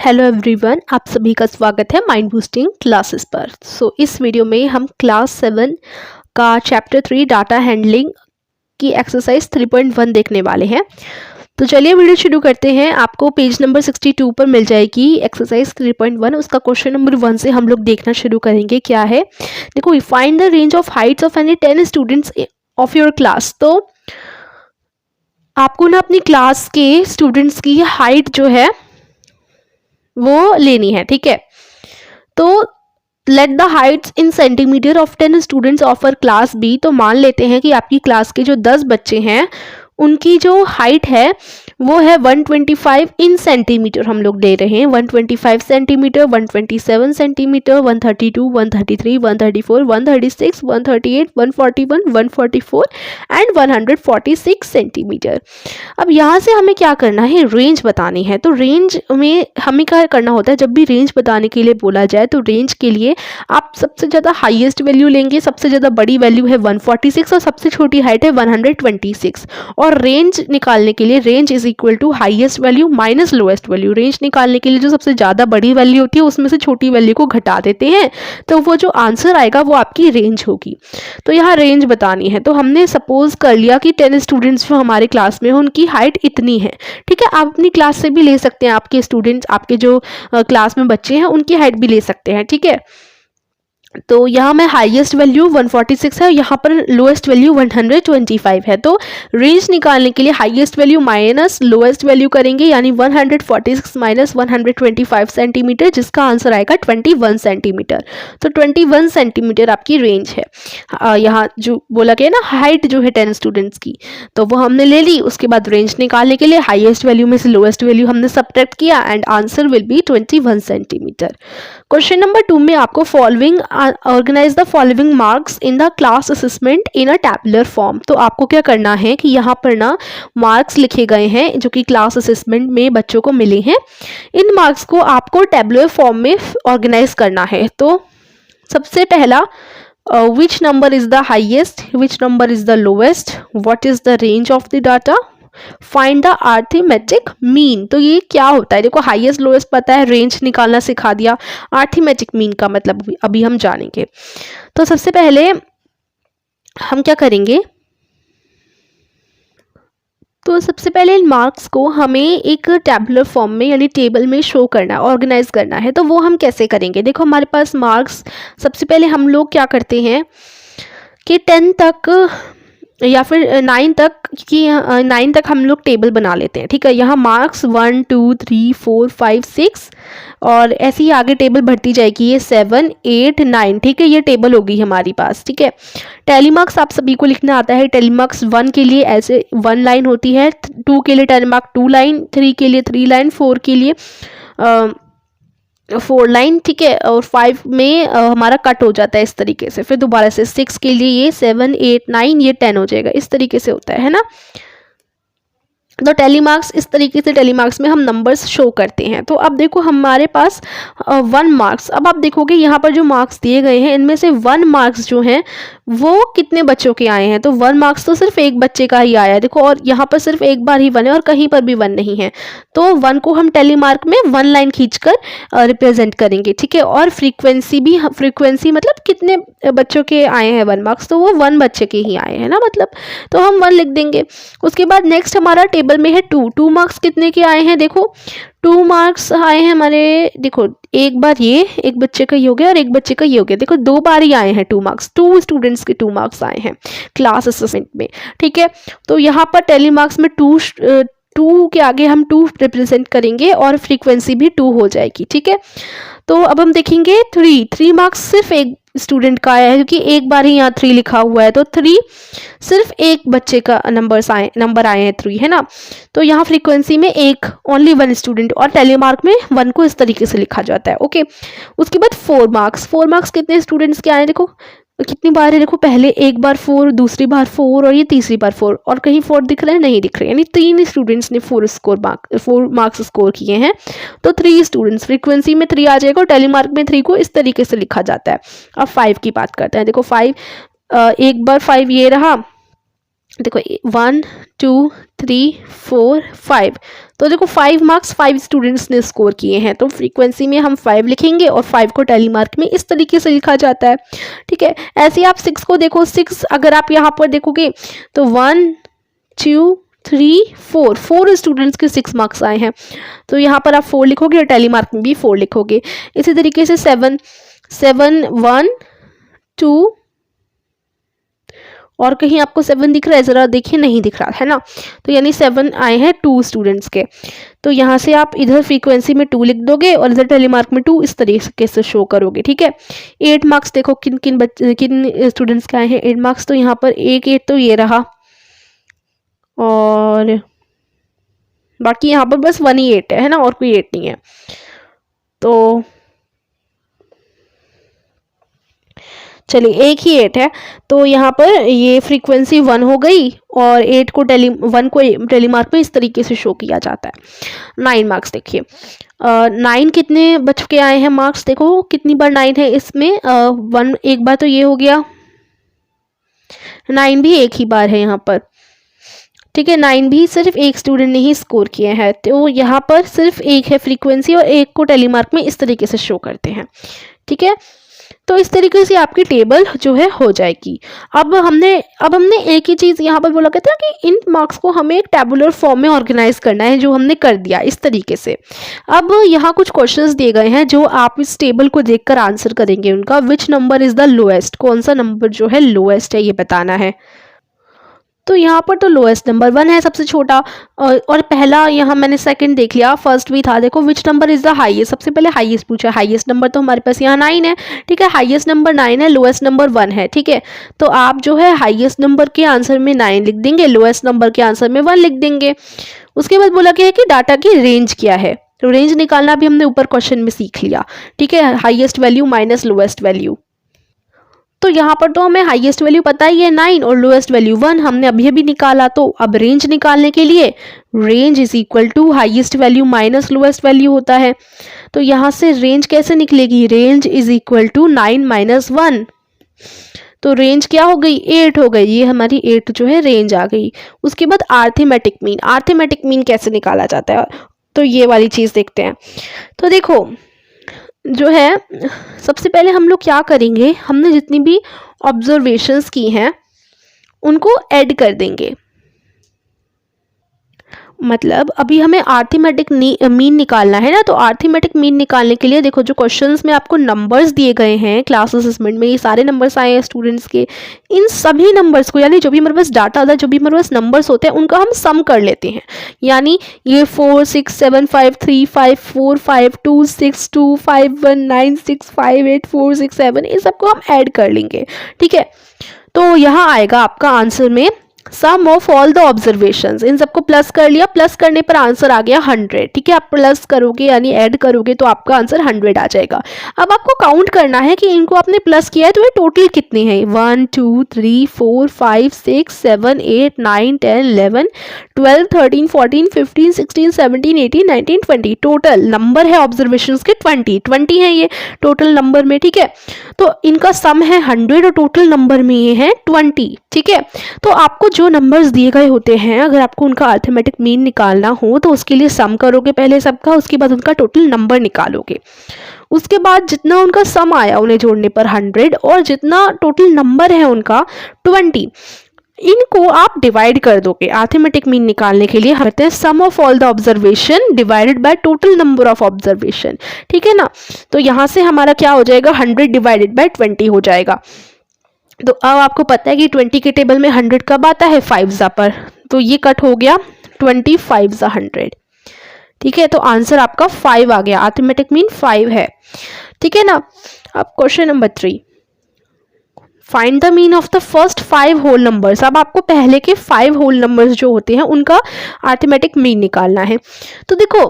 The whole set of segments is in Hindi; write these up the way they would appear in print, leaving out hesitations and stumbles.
हेलो एवरीवन, आप सभी का स्वागत है माइंड बूस्टिंग क्लासेस पर। इस वीडियो में हम क्लास 7 का चैप्टर 3 डाटा हैंडलिंग की एक्सरसाइज 3.1 देखने वाले हैं। तो चलिए वीडियो शुरू करते हैं। आपको पेज नंबर 62 पर मिल जाएगी एक्सरसाइज 3.1। उसका क्वेश्चन नंबर 1 से हम लोग देखना शुरू करेंगे। क्या है, देखो, find the range of Heights of any 10 students of your class. तो आपको ना अपनी क्लास के स्टूडेंट्स की हाइट जो है वो लेनी है, ठीक है। तो let the heights in centimetre of 10 students of our class be. तो मान लेते हैं कि आपकी क्लास के जो 10 बच्चे हैं उनकी जो हाइट है वो है 125 इन सेंटीमीटर। हम लोग दे रहे हैं 125 सेंटीमीटर, 127 सेंटीमीटर, 132, 133, 134, 136, 138, 141, 144 एंड 146 सेंटीमीटर। अब यहाँ से हमें क्या करना है, रेंज बतानी है। तो रेंज में हमें क्या करना होता है, जब भी रेंज बताने के लिए बोला जाए तो रेंज के लिए आप सबसे ज़्यादा हाईएस्ट वैल्यू लेंगे। सबसे ज़्यादा बड़ी वैल्यू है 146 और सबसे छोटी हाइट है 126। और रेंज निकालने के लिए range is equal to highest value minus lowest value. Range निकालने के लिए जो सबसे ज़्यादा बड़ी वैल्यू होती है उसमें से छोटी वैल्यू को घटा देते हैं, तो वो जो आंसर आएगा वो आपकी रेंज होगी। तो यहाँ रेंज बतानी है। तो हमने सपोज कर लिया कि 10 स्टूडेंट्स जो हमारे क्लास में हैं उनकी हाइट इतनी है, ठीक है। आप अपनी क्लास से भी ले सकते हैं, आपके स्टूडेंट्स, आपके जो क्लास में बच्चे हैं उनकी हाइट भी ले सकते हैं, ठीक है। तो यहाँ में हाईएस्ट वैल्यू 146 है, यहाँ पर लोएस्ट वैल्यू 125 है। तो रेंज निकालने के लिए highest value minus lowest value करेंगे, यानी 146 माइनस 125 सेंटीमीटर, जिसका आंसर आएगा 21 सेंटीमीटर। तो 21 सेंटीमीटर आपकी रेंज है। यहाँ जो बोला गया ना हाइट जो है 10 स्टूडेंट्स की, तो वो हमने ले ली। उसके बाद रेंज निकालने के लिए हाईएस्ट वैल्यू में से लोएस्ट वैल्यू हमने सब्ट्रैक्ट किया and answer will be 21 centimetre. Question number 2 में आपको following organise the following marks in the class assessment in a tabular form. तो आपको क्या करना है कि यहाँ पर ना मार्क्स लिखे गए हैं जो कि क्लास असेसमेंट में बच्चों को मिले हैं। इन मार्क्स को आपको टैबुलर फॉर्म में ऑर्गेनाइज करना है। तो सबसे पहला, which number is the highest, which number is the lowest, what is the range of the data, find the arithmetic mean. तो ये क्या होता है, देखो हाईएस्ट लोएस्ट पता है, रेंज निकालना सिखा दिया, अरिथमेटिक मीन का मतलब अभी हम जानेंगे। तो सबसे पहले हम क्या करेंगे, तो सबसे पहले इन मार्क्स को हमें एक टैबुलर फॉर्म में यानी टेबल में शो करना है, ऑर्गेनाइज करना है। तो वो हम कैसे करेंगे, देखो हमारे पास मार्क्स, सबसे पहले हम लोग क्या करते हैं कि 10 तक या फिर 9 तक की 9 तक हम लोग टेबल बना लेते हैं, ठीक है। यहाँ मार्क्स 1 2 3 4 5 6 और ऐसे ही आगे टेबल बढ़ती जाएगी, ये 7 8 9, ठीक है। ये टेबल होगी हमारी पास, ठीक है। टेलीमार्क्स आप सभी को लिखना आता है। टेलीमार्क्स 1 के लिए ऐसे 1 लाइन होती है, 2 के लिए टेलीमार्क 2 लाइन, 3 के लिए 3 लाइन, 4 के लिए 4 लाइन, ठीक है। और 5 में हमारा कट हो जाता है इस तरीके से। फिर दोबारा से 6 के लिए ये 7 8 9, ये 10 हो जाएगा, इस तरीके से होता है ना। तो टेलीमार्क्स इस तरीके से टेलीमार्क्स में हम नंबर्स शो करते हैं। तो अब देखो हमारे पास 1 मार्क्स, अब आप देखोगे यहाँ पर जो मार्क्स दिए गए हैं इनमें से 1 मार्क्स जो हैं वो कितने बच्चों के आए हैं। तो 1 मार्क्स तो सिर्फ एक बच्चे का ही आया है, देखो। और यहाँ पर सिर्फ एक बार ही 1 है और कहीं पर भी 1 नहीं है। तो 1 को हम टेलीमार्क में 1 लाइन खींचकर रिप्रेजेंट करेंगे, ठीक है। और फ्रीक्वेंसी भी, फ्रीक्वेंसी मतलब कितने बच्चों के आए हैं 1 मार्क्स, तो वो 1 बच्चे के ही आए हैं ना, मतलब। तो हम 1 लिख देंगे। उसके बाद नेक्स्ट हमारा टेबल में है 2 मार्क्स कितने के आए हैं, देखो 2 मार्क्स आए हैं हमारे, देखो एक बार ये एक बच्चे का ये हो गया और एक बच्चे का ये हो गया, देखो 2 बार ही आए हैं 2 मार्क्स, 2 स्टूडेंट्स के 2 मार्क्स आए हैं क्लास असेसमेंट में, ठीक है। तो यहाँ पर टेलीमार्क्स में 2 के आगे हम 2 रिप्रेजेंट करेंगे और फ्रीक्वेंसी भी 2 हो जाएगी, ठीक है। तो अब हम देखेंगे 3 मार्क्स सिर्फ एक स्टूडेंट का आया है क्योंकि एक बार ही यहाँ 3 लिखा हुआ है। तो 3 सिर्फ एक बच्चे का नंबर आए हैं 3, है ना। तो यहाँ फ्रीक्वेंसी में ओनली 1 स्टूडेंट, और टेलीमार्क में 1 को इस तरीके से लिखा जाता है, ओके। उसके बाद 4 मार्क्स कितने स्टूडेंट्स के आए हैं, देखो कितनी बार है, देखो पहले एक बार 4, दूसरी बार 4 और ये तीसरी बार 4, और कहीं 4 दिख रहे हैं, नहीं दिख रहे, यानी 3 स्टूडेंट्स ने 4 मार्क्स स्कोर किए हैं। तो 3 स्टूडेंट्स, फ्रीक्वेंसी में 3 आ जाएगा और टेलीमार्क में 3 को इस तरीके से लिखा जाता है। अब 5 की बात करते हैं, देखो 5, एक बार 5 ये रहा, देखो 1 2 3 4 5, तो देखो 5 मार्क्स 5 स्टूडेंट्स ने स्कोर किए हैं, तो फ्रीक्वेंसी में हम 5 लिखेंगे और 5 को टैली मार्क में इस तरीके से लिखा जाता है। ठीक है, ऐसे ही आप 6 को देखो, 6 अगर आप यहाँ पर देखोगे तो 1 2 3 4 स्टूडेंट्स के 6 मार्क्स आए हैं, तो यहाँ पर आप 4 लिखोगे और टैली मार्क में भी 4 लिखोगे। इसी तरीके से 7 1 2, और कहीं आपको 7 दिख रहा है, ज़रा देखिए, नहीं दिख रहा है ना, तो यानी 7 आए हैं 2 स्टूडेंट्स के। तो यहाँ से आप इधर फ्रीक्वेंसी में 2 लिख दोगे और इधर टेली मार्क में 2 इस तरीके से शो करोगे। ठीक है, 8 मार्क्स देखो किन किन स्टूडेंट्स के आए हैं 8 मार्क्स, तो यहाँ पर एक 8 तो ये रहा, और बाकी यहाँ पर बस 1 ही 8 है ना, और कोई 8 नहीं है। तो चलिए एक ही 8 है, तो यहाँ पर ये फ्रीक्वेंसी 1 हो गई और 8 को 1 को टेली मार्क में इस तरीके से शो किया जाता है। 9 मार्क्स देखिए, 9 कितने बच के आए हैं मार्क्स, देखो कितनी बार 9 है इसमें, 1 एक बार तो ये हो गया, 9 भी एक ही बार है यहाँ पर। ठीक है, 9 भी सिर्फ एक स्टूडेंट ने ही स्कोर किए हैं, तो यहाँ पर सिर्फ एक है फ्रीक्वेंसी और एक को टेली मार्क में इस तरीके से शो करते हैं। ठीक है, तो इस तरीके से आपकी टेबल जो है हो जाएगी। अब हमने एक ही चीज़ यहाँ पर बोला कहता है कि इन मार्क्स को हमें एक टेबुलर फॉर्म में ऑर्गेनाइज करना है, जो हमने कर दिया इस तरीके से। अब यहाँ कुछ क्वेश्चंस दिए गए हैं जो आप इस टेबल को देखकर आंसर करेंगे उनका। Which number is the lowest, कौन सा नंबर जो है लोएस्ट है ये बताना है। तो यहाँ पर तो लोएस्ट नंबर 1 है, सबसे छोटा, और पहला यहाँ मैंने सेकंड देख लिया, फर्स्ट भी था। देखो which number is the highest, सबसे पहले हाईएस्ट पूछा, हाईएस्ट नंबर तो हमारे पास यहाँ 9 है। ठीक है, हाईएस्ट नंबर 9 है, लोएस्ट नंबर 1 है। ठीक है, तो आप जो है हाईएस्ट नंबर के आंसर में 9 लिख देंगे, लोएस्ट नंबर के आंसर में 1 लिख देंगे। उसके बाद बोला गया है कि डाटा की रेंज क्या है, तो रेंज निकालना भी हमने ऊपर क्वेश्चन में सीख लिया। ठीक है, highest value minus lowest value. तो यहाँ पर तो हमें हाईएस्ट वैल्यू पता ही है 9 और लोएस्ट वैल्यू 1 हमने अभी अभी निकाला। तो अब रेंज निकालने के लिए range is equal to highest value minus lowest value होता है। तो यहाँ से रेंज कैसे निकलेगी, range is equal to 9 minus 1, तो रेंज क्या हो गई 8 हो गई, ये हमारी 8 जो है रेंज आ गई। उसके बाद आर्थमेटिक मीन, आर्थमेटिक मीन कैसे निकाला जाता है, तो ये वाली चीज़ देखते हैं। तो देखो जो है सबसे पहले हम लोग क्या करेंगे, हमने जितनी भी ऑब्जर्वेशंस की हैं उनको ऐड कर देंगे। मतलब अभी हमें आर्थमेटिक मीन निकालना है ना, तो आर्थमेटिक मीन निकालने के लिए देखो जो क्वेश्चंस में आपको नंबर्स दिए गए हैं क्लास असेसमेंट में, ये सारे नंबर्स आए हैं स्टूडेंट्स के, इन सभी नंबर्स को यानी जो भी हमारे पास डाटा होता है, जो भी हमारे पास नंबर्स होते हैं उनका हम सम कर लेते हैं। यानी ये 4 6 7 5 3 5 4 5 2 6 2 5 1 9 6 5 8 4 6 7, इन सबको हम ऐड कर लेंगे। ठीक है, तो यहाँ आएगा आपका आंसर में सम ऑफ ऑल द ऑब्जर्वेशंस, इन सबको प्लस कर लिया, प्लस करने पर आंसर आ गया 100। ठीक है, आप प्लस करोगे यानी ऐड करोगे तो आपका आंसर 100 आ जाएगा। अब आपको काउंट करना है कि इनको आपने प्लस किया है तो ये टोटल कितने हैं, 1 2 3 4 5 6 7 8 9 10 11 12 13 14 15 16 17 18 19 20, टोटल नंबर है ऑब्जर्वेशंस के 20 है ये टोटल नंबर में। ठीक है, तो इनका सम है 100 और टोटल नंबर में ये है 20। ठीक है, तो आपको जो नंबर्स दिए गए होते हैं अगर आपको उनका अर्थमेटिक मीन निकालना हो तो उसके लिए सम करोगे पहले सबका, उसके बाद उनका टोटल नंबर निकालोगे। उसके बाद जितना उनका सम आया उन्हें जोड़ने पर 100 और जितना टोटल नंबर है उनका 20, इनको आप डिवाइड कर दोगे। अर्थमेटिक मीन निकालने के लिए करते हैं sum of all the observation divided by total number of observation. ठीक है ना, तो यहाँ से हमारा क्या हो जाएगा 100 डिवाइडेड बाय 20 हो जाएगा। तो अब आपको पता है कि 20 के टेबल में 100 कब आता है 5 पर, तो ये कट हो गया 25 100। ठीक है, तो आंसर आपका 5 आ गया, अर्थमेटिक मीन 5 है। ठीक है ना, अब question number 3, find the mean of the first 5 whole numbers. अब आपको पहले के 5 होल नंबर्स जो होते हैं उनका अर्थमेटिक मीन निकालना है। तो देखो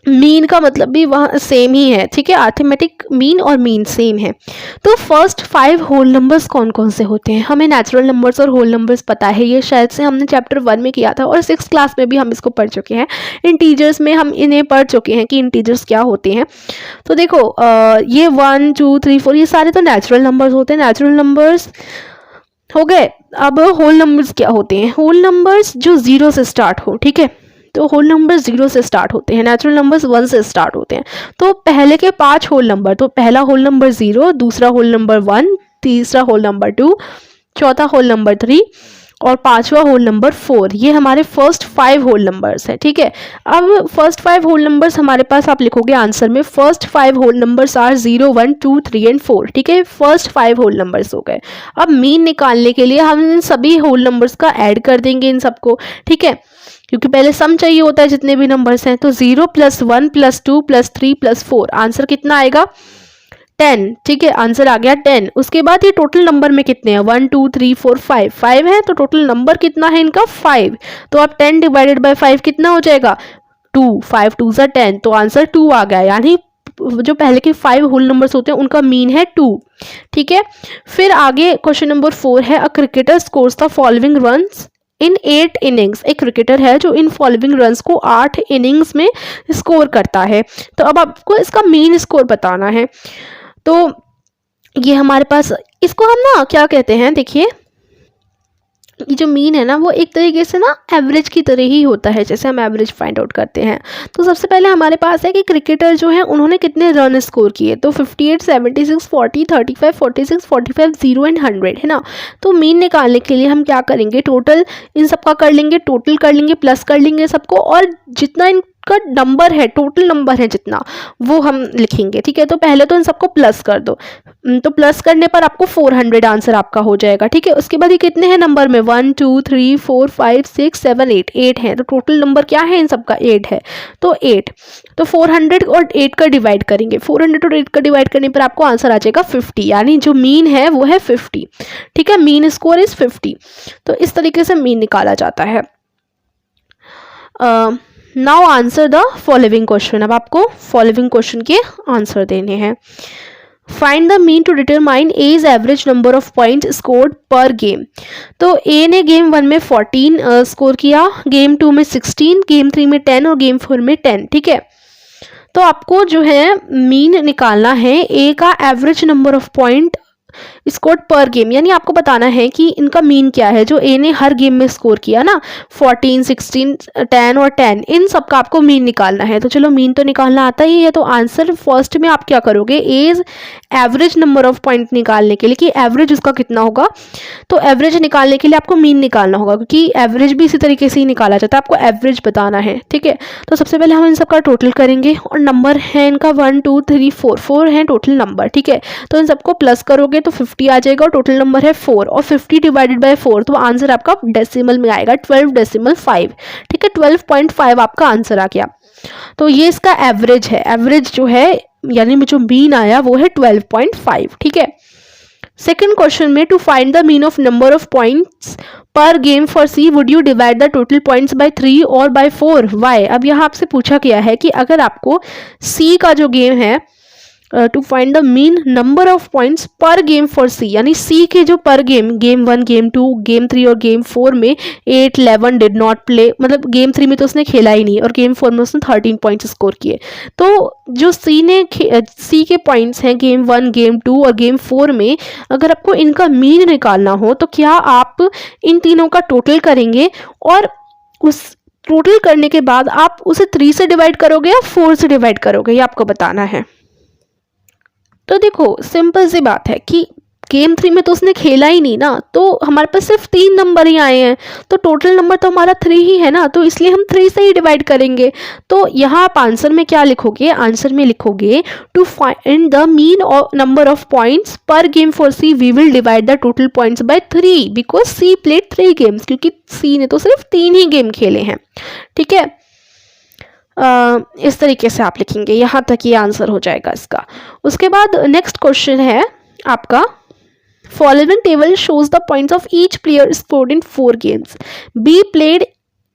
मीन का मतलब भी वहाँ सेम ही है। ठीक है, अर्थमेटिक मीन और मीन सेम है। तो फर्स्ट 5 होल नंबर्स कौन कौन से होते हैं, हमें नेचुरल नंबर्स और होल नंबर्स पता है, ये शायद से हमने चैप्टर 1 में किया था और 6th क्लास में भी हम इसको पढ़ चुके हैं। इंटीजर्स में हम इन्हें पढ़ चुके हैं कि इंटीजर्स क्या होते हैं। तो देखो ये 1 2 3 4 ये सारे तो नेचुरल नंबर्स होते हैं। नेचुरल नंबर्स हो गए। अब होल नंबर्स क्या होते हैं? होल नंबर्स जो जीरो से स्टार्ट हो, ठीक है, तो होल नंबर जीरो से स्टार्ट होते हैं, नेचुरल नंबर्स वन से स्टार्ट होते हैं। तो पहले के 5 होल नंबर, तो पहला होल नंबर 0, दूसरा होल नंबर 1, तीसरा होल नंबर 2, चौथा होल नंबर 3 और पांचवा होल नंबर 4, ये हमारे फर्स्ट 5 होल नंबर्स है, ठीक है। अब फर्स्ट 5 होल नंबर्स हमारे पास, आप लिखोगे आंसर में first 5 whole numbers are 0, 1, 2, 3 and 4, ठीक है, फर्स्ट 5 होल नंबर्स हो गए। अब मीन निकालने के लिए हम इन सभी होल नंबर्स का ऐड कर देंगे इन सबको, ठीक है, क्योंकि पहले सम चाहिए होता है जितने भी नंबर्स हैं। तो 0 + 1 + 2 + 3 + 4, आंसर कितना आएगा? 10, ठीक है, आंसर आ गया 10। उसके बाद ये टोटल नंबर में कितने हैं? 1 2 3 4 5, 5 है, तो टोटल नंबर कितना है इनका? 5। तो अब 10 / 5 कितना हो जाएगा? 2, 5 2 ज़ा 10, तो आंसर 2 आ गया। यानी जो पहले के 5 होल नंबर्स होते हैं उनका मीन है 2, ठीक है। फिर आगे क्वेश्चन नंबर 4 है, a cricketer scores the following runs in 8 innings. एक क्रिकेटर है जो इन फॉलोइंग रन्स को 8 इनिंग्स में स्कोर करता है। तो अब आपको इसका मीन स्कोर बताना है। तो ये हमारे पास, इसको हम ना क्या कहते हैं, देखिए ये जो मीन है ना वो एक तरीके से ना एवरेज की तरह ही होता है, जैसे हम एवरेज फाइंड आउट करते हैं। तो सबसे पहले हमारे पास है कि क्रिकेटर जो है उन्होंने कितने रन स्कोर किए, तो 58, 76, 40, 35, 46, 45, 0 एंड 100 है ना। तो मीन निकालने के लिए हम क्या करेंगे, टोटल इन सबका कर लेंगे, टोटल कर लेंगे, प्लस कर लेंगे सबको, और जितना इनका नंबर है, टोटल नंबर है जितना, वो हम लिखेंगे, ठीक है। तो पहले तो इन सबको प्लस कर दो, तो प्लस करने पर आपको 400 आंसर आपका हो जाएगा, ठीक है। उसके बाद ये कितने हैं नंबर में? 1 2 3 4 5 6 7 8, 8 है, तो टोटल नंबर क्या है इन सबका? 8 है। तो 8, तो 400 और 8 का डिवाइड करेंगे, 400 और 8 का डिवाइड करने पर आपको आंसर आ जाएगा 50, यानी जो मीन है वो है 50, ठीक है, मीन स्कोर इज 50। तो इस तरीके से मीन निकाला जाता है। Now answer the following question. अब आपको फॉलोइंग क्वेश्चन के आंसर देने हैं। Find the mean to determine as average number of point scored per game. तो ए ने गेम 1 में 14 स्कोर किया, गेम 2 में 16, गेम 3 में 10 और गेम 4 में 10, ठीक है। तो आपको जो है मीन निकालना है ए का average number of point score पर गेम, यानी आपको बताना है कि इनका मीन क्या है जो ए ने हर गेम में स्कोर किया ना, 14, 16, 10 और 10, इन सब का आपको मीन निकालना है। तो चलो मीन तो निकालना आता ही है, तो आंसर फर्स्ट में आप क्या करोगे, as average number of point निकालने के लिए कि एवरेज उसका कितना होगा, तो एवरेज निकालने के लिए आपको मीन निकालना होगा, क्योंकि एवरेज भी इसी तरीके से ही निकाला जाता है, आपको एवरेज बताना है, ठीक है। तो सबसे पहले हम इन सबका टोटल करेंगे, और नंबर है इनका 1 2 3 4, 4 है टोटल नंबर, ठीक है। तो इन सबको प्लस करोगे तो 50 आ जाएगा, और टोटल नंबर है 4, और 50 / 4, तो आंसर आपका डेसिमल में आएगा 12.5, ठीक है, 12.5 आपका आंसर आ गया। तो ये इसका एवरेज है, एवरेज जो है यानी जो मीन आया वो है 12.5, ठीक है। सेकेंड क्वेश्चन में, to find the mean of number of points per game for C would you divide the total points by 3 और बाय 4, वाई। अब यहाँ आपसे पूछा गया है कि अगर आपको सी का जो गेम है, to find the mean number of points per game for C, यानी सी के जो पर गेम, गेम 1, गेम 2, गेम 3 और गेम 4 में 8, 11 डिड नॉट प्ले, मतलब गेम 3 में तो उसने खेला ही नहीं, और गेम 4 में उसने 13 पॉइंट्स स्कोर किए। तो जो सी के पॉइंट्स हैं गेम 1, गेम 2 और गेम 4 में, अगर आपको इनका मीन निकालना हो तो क्या आप इन तीनों का टोटल करेंगे, और उस टोटल करने के बाद आप उसे 3 से डिवाइड करोगे या 4 से डिवाइड करोगे, ये आपको बताना है। तो देखो सिंपल सी बात है कि गेम 3 में तो उसने खेला ही नहीं ना, तो हमारे पास सिर्फ 3 नंबर ही आए हैं, तो टोटल नंबर तो हमारा 3 ही है ना, तो इसलिए हम 3 से ही डिवाइड करेंगे। तो यहाँ आप आंसर में क्या लिखोगे, आंसर में लिखोगे to find the mean number of points per game for C we will divide the total points by 3, because C played 3 games, क्योंकि सी ने तो सिर्फ 3 ही गेम खेले हैं, ठीक है। इस तरीके से आप लिखेंगे, यहाँ तक ये आंसर हो जाएगा इसका। उसके बाद नेक्स्ट क्वेश्चन है आपका, following table shows the points of each player scored in 4 games, be played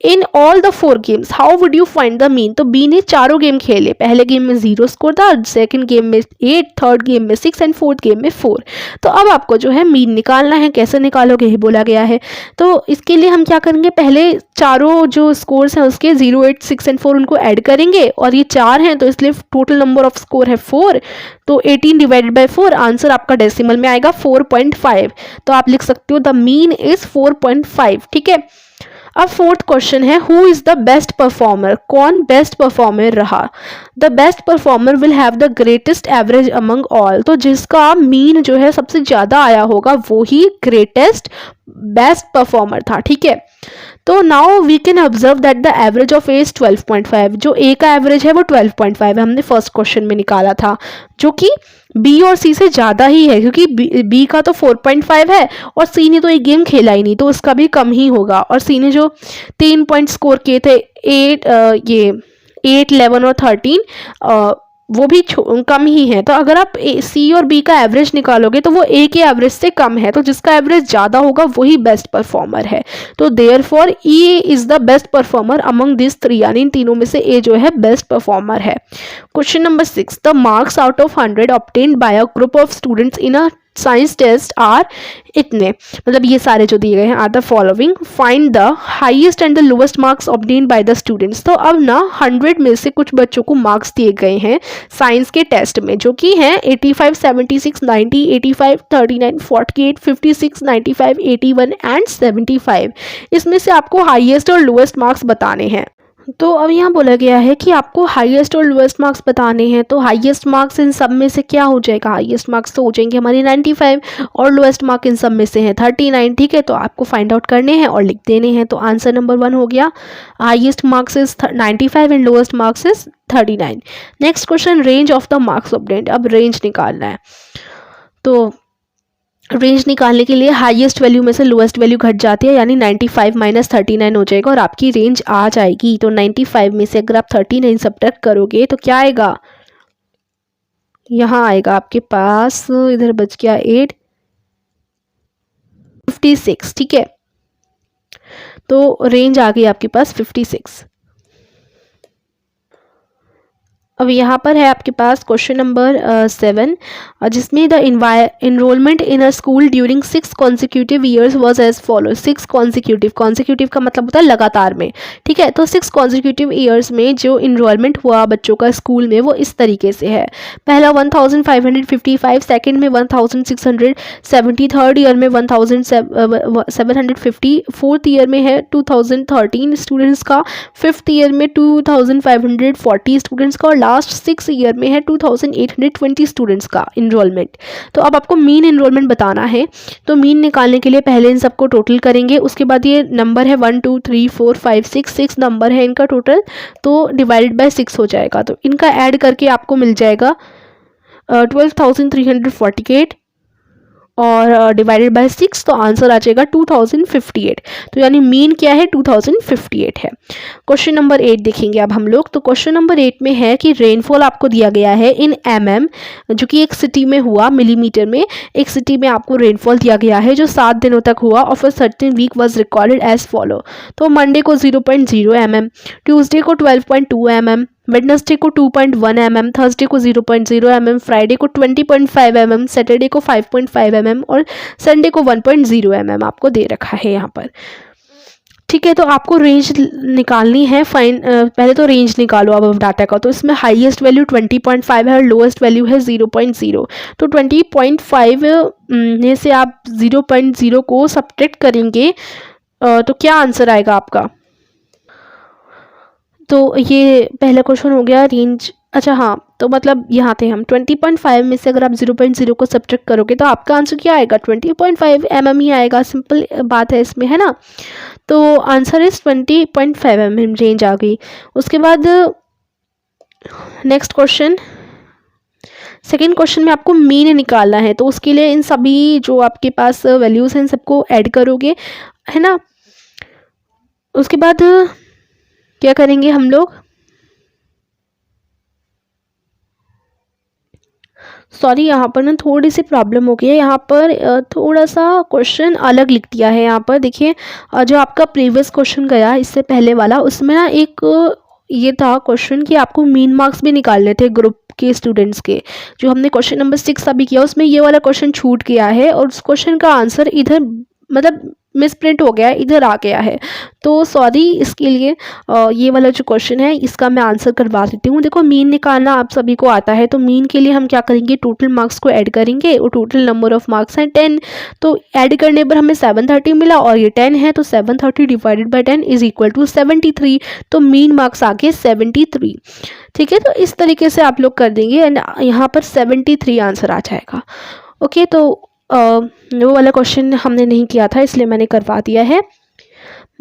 in all the 4 games how would you find the mean. तो बी ने चारों गेम खेले, पहले गेम में 0 स्कोर था, सेकंड गेम में 8, थर्ड गेम में 6 एंड फोर्थ गेम में 4। तो अब आपको जो है मीन निकालना है, कैसे निकालोगे ये बोला गया है। तो इसके लिए हम क्या करेंगे, पहले चारों जो स्कोर्स हैं उसके 0, 8, 6 एंड 4 उनको ऐड करेंगे, और ये 4 हैं तो इसलिए टोटल नंबर ऑफ स्कोर है 4। तो 18 डिवाइडेड बाय 4, आंसर आपका डेसिमल में आएगा 4.5। तो आप लिख सकते हो द मीन इज 4.5। ठीक है। अब फोर्थ क्वेश्चन है, who is the best performer, कौन बेस्ट परफॉर्मर रहा। The best performer will have the greatest average among all. तो जिसका मीन जो है सबसे ज्यादा आया होगा वो ही ग्रेटेस्ट बेस्ट परफॉर्मर था। ठीक है। तो now we can observe that the average of A is 12.5। जो ए का एवरेज है वो 12.5 है, हमने फर्स्ट क्वेश्चन में निकाला था, जो कि बी और सी से ज़्यादा ही है, क्योंकि बी का तो 4.5 है और सी ने तो एक गेम खेला ही नहीं, तो उसका भी कम ही होगा। और सी ने जो 3 पॉइंट स्कोर किए थे, 8, 11 और 13, वो भी कम ही है। तो अगर आप सी और बी का एवरेज निकालोगे तो वो ए के एवरेज से कम है, तो जिसका एवरेज ज़्यादा होगा वही बेस्ट परफॉर्मर है। तो therefore E is the best performer among this 3, यानी इन तीनों में से ए जो है बेस्ट परफॉर्मर है। Question number 6, the marks out of 100 obtained by a group of students in a science test are इतने, मतलब ये सारे जो दिए गए हैं, are the following, find the highest and the lowest marks obtained by the students. तो अब ना 100 में से कुछ बच्चों को मार्क्स दिए गए हैं साइंस के टेस्ट में, जो कि हैं 85, 76, 90, 85, 39, 48, 56, 95, 81 एंड 75। इसमें से आपको हाईएस्ट और लोएस्ट मार्क्स बताने हैं। तो अब यहाँ बोला गया है कि आपको हाईएस्ट और लोएस्ट मार्क्स बताने हैं। तो हाईएस्ट मार्क्स इन सब में से क्या हो जाएगा, हाईएस्ट मार्क्स तो हो जाएंगे हमारे 95, और लोएस्ट मार्क इन सब में से है 39। ठीक है। तो आपको फाइंड आउट करने हैं और लिख देने हैं। तो आंसर नंबर 1 हो गया, highest marks is 95 and lowest marks is 39। Next question, range of the marks obtained. अब रेंज निकालना है। तो रेंज निकालने के लिए हाईएस्ट वैल्यू में से लोएस्ट वैल्यू घट जाती है, यानी 95 माइनस 39 हो जाएगा और आपकी रेंज आ जाएगी। तो 95 में से अगर आप 39 सब्ट्रैक्ट करोगे तो क्या आएगा, यहाँ आएगा आपके पास, इधर बच गया 8, 56। ठीक है। तो रेंज आ गई आपके पास 56। अब यहाँ पर है आपके पास क्वेश्चन नंबर 7, जिसमें the enrolment in a school during 6 consecutive years was as follow. 6 consecutive का मतलब होता है लगातार में। ठीक है। तो 6 कॉन्सिक्यूटिव ईयर्स में जो इनरोलमेंट हुआ बच्चों का स्कूल में वो इस तरीके से है। पहला 1555, सेकेंड में 1670, थर्ड ईयर में 1750, फोर्थ ईयर में है 2013 स्टूडेंट्स का, फिफ्थ ईयर में 2540 स्टूडेंट्स का, और लास्ट 6 ईयर में है 2820 स्टूडेंट्स का इनरोलमेंट। तो अब आपको मीन इनरोलमेंट बताना है। तो मीन निकालने के लिए पहले इन सबको टोटल करेंगे, उसके बाद ये नंबर है 1 2 3 4 5 6 नंबर है इनका टोटल, तो डिवाइडेड बाय 6 हो जाएगा। तो इनका ऐड करके आपको मिल जाएगा 12,348 और डिवाइडेड बाय 6, तो आंसर आ जाएगा 2058। तो यानी मीन क्या है, 2058 है। क्वेश्चन नंबर 8 देखेंगे अब हम लोग। तो क्वेश्चन नंबर 8 में है कि रेनफॉल आपको दिया गया है इन mm, जो कि एक सिटी में हुआ, मिलीमीटर में एक सिटी में आपको रेनफॉल दिया गया है जो 7 दिनों तक हुआ, और फिर 13 week was recorded as follow. तो मंडे को 0.0 mm, ट्यूसडे को 12.2 mm, वेडनेसडे को 2.1 mm, थर्सडे को 0.0 mm, फ्राइडे को 20.5 mm, सैटरडे को 5.5 mm और संडे को 1.0 mm आपको दे रखा है यहाँ पर। ठीक है। तो आपको रेंज निकालनी है। पहले तो रेंज निकालो अब डाटा का। तो इसमें हाईएस्ट वैल्यू 20.5 है और लोएस्ट वैल्यू है 0.0। तो 20.5 में से आप 0.0 को सब्ट्रैक्ट करेंगे तो क्या आंसर आएगा आपका। तो ये पहला क्वेश्चन हो गया रेंज। अच्छा हाँ, तो मतलब यहाँ थे हम 20.5 में से अगर आप 0.0 को सब्ट्रैक्ट करोगे तो आपका आंसर क्या आएगा, 20.5 mm ही आएगा। सिंपल बात है इसमें, है ना। तो आंसर इज 20.5 mm, रेंज आ गई। उसके बाद नेक्स्ट क्वेश्चन, सेकेंड क्वेश्चन में आपको मीन निकालना है। तो उसके लिए इन सभी जो आपके पास वैल्यूज़ हैं इन सबको ऐड करोगे, है ना। उसके बाद क्या करेंगे हम लोग, सॉरी, यहाँ पर ना थोड़ी सी प्रॉब्लम हो गई है। यहाँ पर थोड़ा सा क्वेश्चन अलग लिख दिया है। यहाँ पर देखिए, जो आपका प्रीवियस क्वेश्चन गया इससे पहले वाला, उसमें ना एक ये था क्वेश्चन कि आपको मीन मार्क्स भी निकालने थे ग्रुप के स्टूडेंट्स के। जो हमने क्वेश्चन नंबर 6 अभी किया उसमें ये वाला क्वेश्चन छूट गया है और उस क्वेश्चन का आंसर इधर मतलब मिसप्रिंट हो गया है, इधर आ गया है। तो सॉरी इसके लिए। ये वाला जो क्वेश्चन है इसका मैं आंसर करवा देती हूँ। देखो, मीन निकालना आप सभी को आता है, तो मीन के लिए हम क्या करेंगे, टोटल मार्क्स को ऐड करेंगे और टोटल नंबर ऑफ मार्क्स हैं 10। तो ऐड करने पर हमें 730 मिला और ये 10 है, तो 730 divided by 10 is equal to 73। तो मीन मार्क्स आ गए 73। ठीक है, तो इस तरीके से आप लोग कर देंगे एंड यहाँ पर 73 आंसर आ जाएगा। ओके, तो वो वाला क्वेश्चन हमने नहीं किया था इसलिए मैंने करवा दिया है।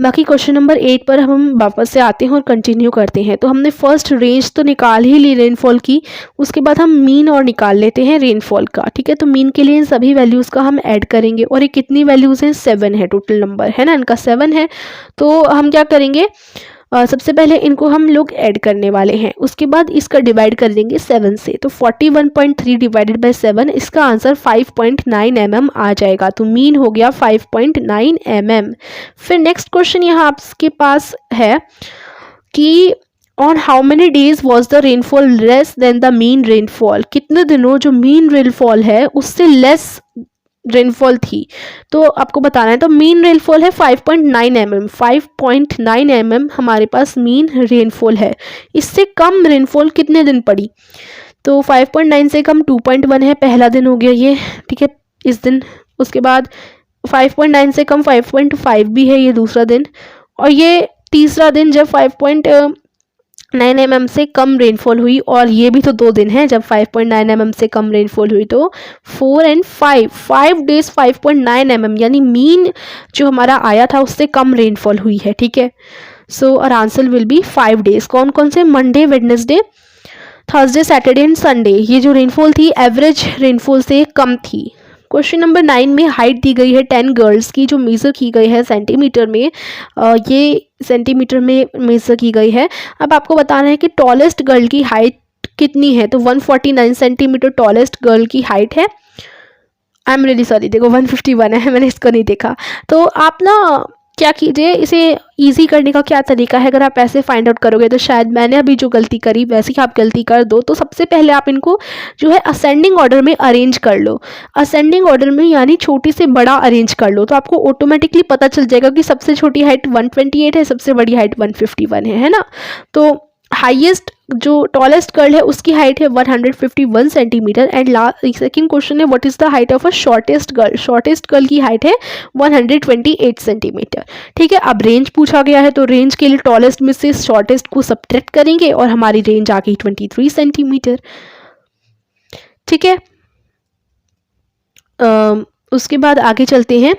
बाकी क्वेश्चन नंबर 8 पर हम वापस से आते हैं और कंटिन्यू करते हैं। तो हमने फर्स्ट रेंज तो निकाल ही ली रेनफॉल की, उसके बाद हम मीन और निकाल लेते हैं रेनफॉल का। ठीक है, तो मीन के लिए इन सभी वैल्यूज़ का हम ऐड करेंगे और ये कितनी वैल्यूज़ हैं, 7 है टोटल नंबर, है ना, इनका 7 है। तो हम क्या करेंगे, सबसे पहले इनको हम लोग ऐड करने वाले हैं, उसके बाद इसका डिवाइड कर देंगे 7 से। तो 41.3 डिवाइडेड बाय 7, इसका आंसर 5.9 mm आ जाएगा। तो मीन हो गया 5.9 mm। फिर नेक्स्ट क्वेश्चन यहाँ आपके पास है कि on how many days was the rainfall less than the mean rainfall, कितने दिनों जो मीन रेनफॉल है उससे लेस रेनफॉल थी, तो आपको बताना है। तो मीन रेनफॉल है 5.9 mm, 5.9 mm हमारे पास मीन रेनफॉल है। इससे कम रेनफॉल कितने दिन पड़ी, तो 5.9 से कम 2.1 है, पहला दिन हो गया ये। ठीक है, इस दिन। उसके बाद 5.9 से कम 5.5 भी है, ये दूसरा दिन। और ये तीसरा दिन जब 5.9 mm से कम रेनफॉल हुई, और ये भी तो 2 दिन है जब 5.9 mm से कम रेनफॉल हुई। तो 4 और 5 डेज 5.9 mm, यानी मीन जो हमारा आया था उससे कम रेनफॉल हुई है। ठीक है, सो और आंसर विल बी 5 डेज। कौन कौन से, Monday, Wednesday, Thursday, Saturday and Sunday. ये जो रेनफॉल थी एवरेज रेनफॉल से कम थी। क्वेश्चन नंबर 9 में हाइट दी गई है 10 गर्ल्स की, जो मेज़र की गई है सेंटीमीटर में। ये सेंटीमीटर में मेज़र की गई है। अब आपको बताना है कि टॉलेस्ट गर्ल की हाइट कितनी है, तो 149 सेंटीमीटर टॉलेस्ट गर्ल की हाइट है। आई एम रियली सॉरी, देखो 151 है, मैंने इसको नहीं देखा। तो आप ना क्या कीजिए, इसे इजी करने का क्या तरीका है, अगर आप ऐसे फाइंड आउट करोगे तो शायद मैंने अभी जो गलती करी वैसे ही आप गलती कर दो। तो सबसे पहले आप इनको जो है असेंडिंग ऑर्डर में अरेंज कर लो। असेंडिंग ऑर्डर में यानी छोटी से बड़ा अरेंज कर लो, तो आपको ऑटोमेटिकली पता चल जाएगा कि सबसे छोटी हाइट 128 है, सबसे बड़ी हाइट 151 है ना। तो हाईएस्ट जो टॉलेस्ट गर्ल है उसकी हाइट है 151 सेंटीमीटर। एंड सेकंड क्वेश्चन है what is the height of a shortest girl, shortest girl की हाइट है 128 सेंटीमीटर। ठीक है, अब रेंज पूछा गया है, तो रेंज के लिए टॉलेस्ट में से शॉर्टेस्ट को सब्ट्रैक्ट करेंगे और हमारी रेंज आ गई 23 सेंटीमीटर। ठीक है, उसके बाद आगे चलते हैं।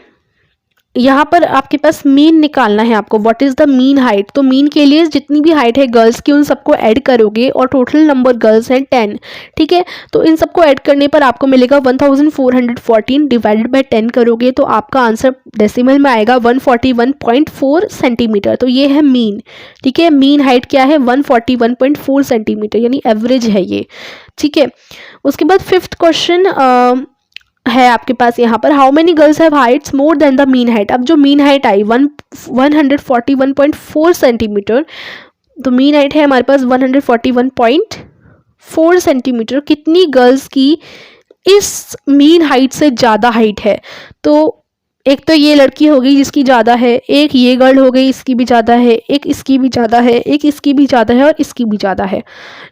यहाँ पर आपके पास मीन निकालना है आपको, what is the mean height. तो मीन के लिए जितनी भी हाइट है गर्ल्स की उन सबको ऐड करोगे और टोटल नंबर गर्ल्स हैं 10। ठीक है, तो इन सबको ऐड करने पर आपको मिलेगा 1414, डिवाइडेड बाय 10 करोगे तो आपका आंसर डेसिमल में आएगा 141.4 सेंटीमीटर। तो ये है मीन। ठीक है, मीन हाइट क्या है, 141.4 सेंटीमीटर, यानी एवरेज है ये। ठीक है, उसके बाद फिफ्थ क्वेश्चन है आपके पास यहाँ पर, how many girls have Heights more than the mean height. अब जो मीन हाइट आई 141.4 सेंटीमीटर, तो मीन हाइट है हमारे पास 141.4 सेंटीमीटर। कितनी गर्ल्स की इस मीन हाइट से ज़्यादा हाइट है, तो एक तो ये लड़की हो गई जिसकी ज़्यादा है, एक ये गर्ल हो गई इसकी भी ज़्यादा है, एक इसकी भी ज़्यादा है, एक इसकी भी ज़्यादा है और इसकी भी ज़्यादा है।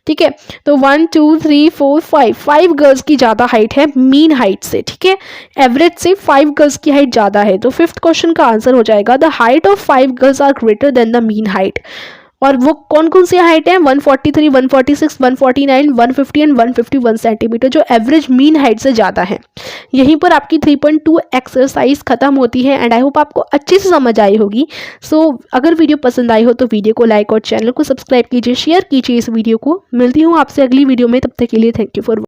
ठीक है, तो 1 2 3 4 5 गर्ल्स की ज़्यादा हाइट है मीन हाइट से। ठीक है, एवरेज से 5 गर्ल्स की हाइट ज़्यादा है। तो फिफ्थ क्वेश्चन का आंसर हो जाएगा the height of 5 girls are greater than the mean height. और वो कौन कौन सी हाइट है, 143, 146, 149, 150 एंड 151 सेंटीमीटर, जो एवरेज मीन हाइट से ज़्यादा है। यहीं पर आपकी 3.2 एक्सरसाइज खत्म होती है एंड आई होप आपको अच्छे से समझ आई होगी। सो अगर वीडियो पसंद आई हो तो वीडियो को लाइक और चैनल को सब्सक्राइब कीजिए, शेयर कीजिए इस वीडियो को। मिलती हूँ आपसे अगली वीडियो में, तब तक के लिए थैंक यू फॉर